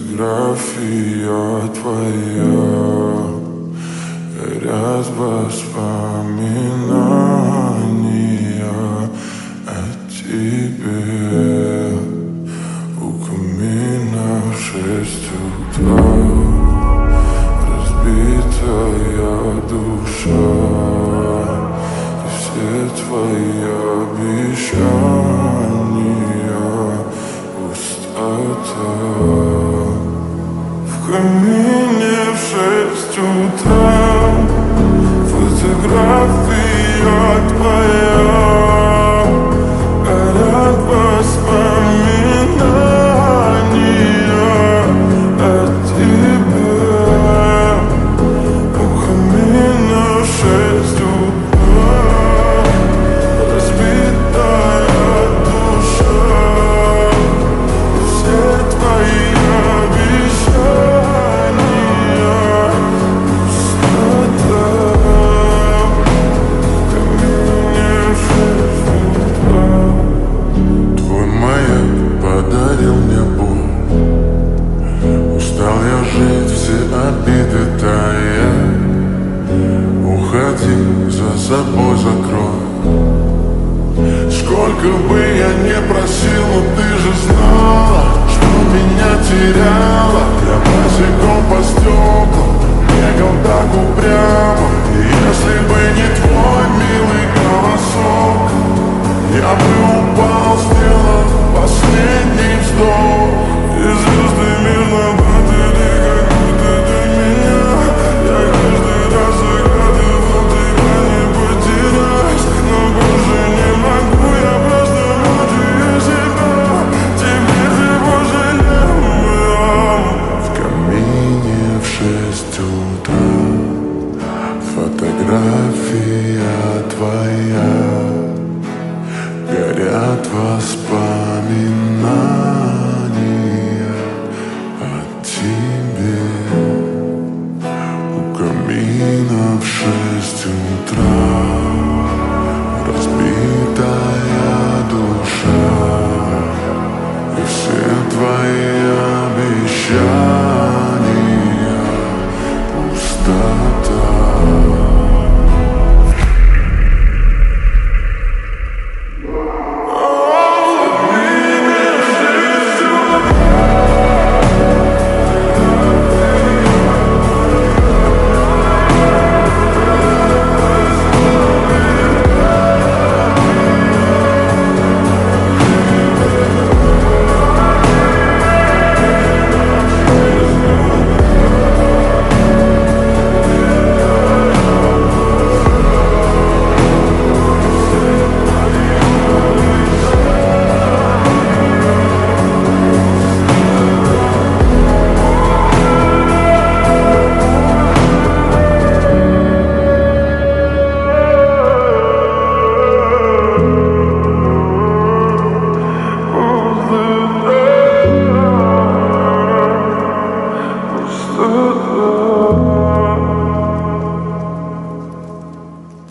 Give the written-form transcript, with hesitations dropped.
Фотография твоя, горят воспоминания о тебе. У камина в 6 утра, разбитая душа, и все твои обещания пустота. В камине в 6 утра, фотография твоя, горят воспоминания о тебе. У камина в 6 утра, разбитая душа, и все твои обиды тая. Уходи, за собой закрой. Сколько бы я не просил, но ты же знала, что меня теряла. Я босиком по стеклам бегал так упрямо. И если бы не твой милый голосок, я бы упал, сделал последний вздох. И звезды мирно падали, как будто до меня. Я каждый раз загадывал, тебя не потерять, но больше не могу, я просто мучаю себя. Теперь же пожалел. В камине в 6 утра, фотография твоя, горят воспоминания о тебе. У камина в 6 утра, разбитая душа, и все твои обещания